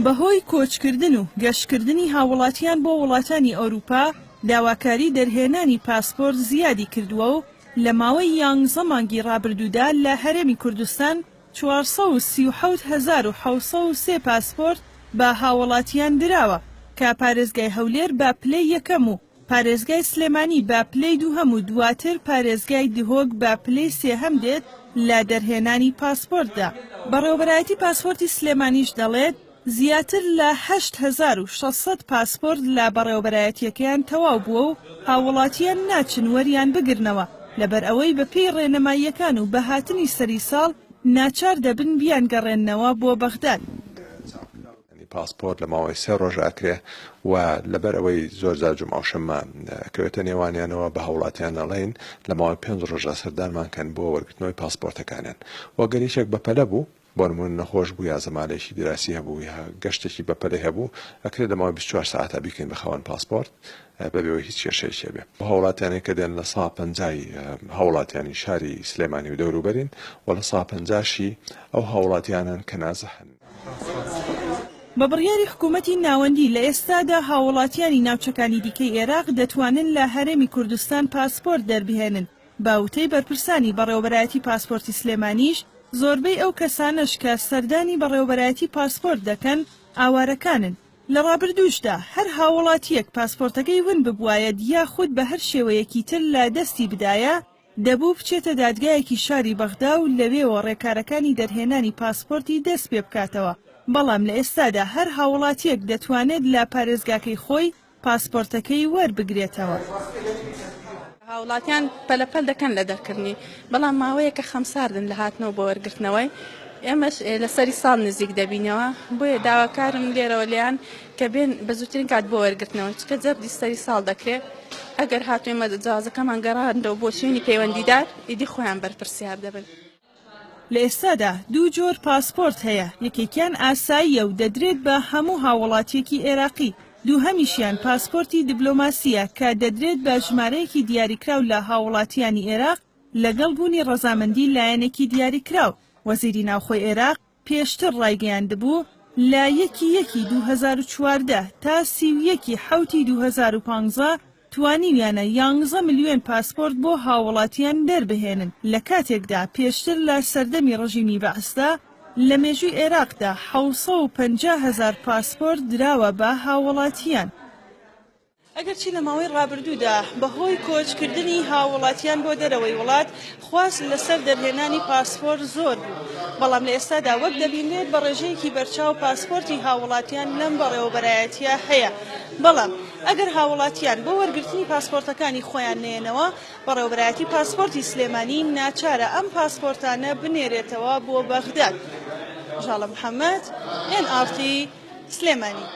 بەهۆی کۆچکردن و گەشتکردنی هاوڵاتیان بۆ وڵاتانی ئەوروپا داواکاری دەرهێنانی پاسپۆرت زیادی کردووە و لە ماوەی 11 مانگی ڕابردوودا لە هەرێمی کوردستان 437,703 پاسپۆرت بە هاوڵاتیان دراوە کە پارێزگای هەولێر بە پلەی یەکەم و پارێزگای سلێمانی بە پلەی دووهەم و دواتر پارێزگای دهۆک بە پلەی سێهەم دێت لە دەرهێنانی پاسپۆرتدا. بەڕێوەبەرایەتی پاسپۆرتی سلێمانیش دەڵێت زیاتر لە 8600 پاسپۆرت لە بەڕێوەبەرایەتیەکەیان تەواو بووە و هاوڵاتیان ناچن وەریان بگرنەوە لەبەر ئەوەی بەپێی ڕێنەماییەکان و بەهاتنی سەری ساڵ ناچار دەبن بیان گەڕێننەوە بۆ بەغداد. پاسپۆرت لە ماوەی 3 ڕۆژ ئەکرێ و لەبەر ئەوەی زۆر جار جومعە و شەممە ئەکەوێتە نێوانیانەوە بە هاوڵاتیان دەڵێن لە ماوەی 5 ڕۆژە سەردانمانکەن بۆ وەرگرتنەوەی پاسپۆرتەکانیان وە گەریشێک بەپەلە بوو بۆ نمونە نەخۆش بوو یا زەمالێکی دیراسی هەبوو یا گەشتێکی بەپەلەی هەبوو ئەکرێت لە ماوەی 24 ساعتە بیکەین بە خاوەن پاسپۆرت بەبێەوەی هیچ کێشەیەکی هەبێ. هاوڵاتیانی کە دێن لە 150 هاوڵاتیانی شاری سلێمانی و دەوروبەرین و لە 150شی ئەو هاوڵاتیانن کە نازەحن. بە بڕیاری حکوومەتی ناوەندی لە ئێستادا هاوڵاتیانی ناوچەکانی دیکەی عێراق دەتوانن لە هەرێمی کوردستان پاسپۆرت دەربهێنن. باوتەی بەرپرسانی بەڕێوەبەرایەتی پاسپۆرتی سلێمانیش زۆربەی ئەو کەسانەش کە سەردانی بەڕێوەبەرایەتی پاسپۆرت دەکەن ئاوارەکانن. لە ڕابردووشدا هەر هاوڵاتیەک پاسپۆرتەکەی ون ببوایە یاخود بە هەر شێوەیەکی تر لە دەستی بدایە دەبوو بچێتە دادگایەکی شاری بەغدا و لەوێەوە ڕێکارەکانی دەرهێنانی پاسپۆرتی دەست پێ بکاتەوە. بەڵام لە ئێستادا هەر هاوڵاتیەک دەتوانێت لە پارێزگاکەی خۆی پاسپۆرتەکەی وەربگرێتەوە. هاوڵاتیان پەلەپەل دەکەن لە دەرکردنی بەڵام ماوەیەکە خەمساردن لە هاتنەوە بۆ وەرگرتنەوەی ئێمەش لە سەری ساڵ نزیک دەبینەوە بۆیە داواکارم لێرەوە لیان کە بێن بە زووترین کات بۆ وەرگرتنەوە چکە جەبدی سەری ساڵ دەکرێت ئەگەر هاتوێمە جوازەکەمان گەڕاندەوە بۆ شوێنی پەیوەندیدار ئیدی خۆیان بەرپرسیار دەبن. لە ئێستادا دوو جۆر پاسپۆرت هەیە، یەکێکیان ئاساییە و دەدرێت بە هەموو هاوڵاتیەکی عێراقی، دووهەمیشیان پاسپۆرتی دیبلۆماسیە کە دەدرێت بە ژمارەیەکی دیاریکراو لە هاوڵاتیانی عێراق لەگەڵ بوونی ڕەزامەندی لایەنێکی دیاریکراو. وەزیری ناوخۆی عێراق پێشتر ڕایگەیاندبوو لە 1/1/2014 تا 31/7/2015 توانیویانە 11 ملیۆن پاسپۆرت بۆ هاوڵاتیان دەربهێنن لە کاتێکدا پێشتر لە سەردەمی ڕژیمی بەعسدا لە مێژووی عێراقدا 750,000 پاسپۆرت دراوە بە هاوڵاتیان. ئەگەرچی لە ماوەی ڕابردوودا بەهۆی کۆچکردنی هاوڵاتیان بۆ دەرەوەی وڵات خواست لەسەر دەرهێنانی پاسپۆرت زۆر بوو، بەڵام لە ئێستادا وەک دەبینێت بە ڕێژەیەکی بەرچاو پاسپۆرتی هاوڵاتیان لەم بەڕێوەبەرایەتیە هەیە. بەڵام ئەگەر هاوڵاتیان بۆ وەرگرتنی پاسپۆرتەکانی خۆیان نێنەوە بەڕێوەبەرایەتی پاسپۆرتی سلێمانی ناچارە ئەم پاسپۆرتانە بنێرێتەوە بۆ بەغداد. ژاڵە محەممەد، NRT سلێمانی.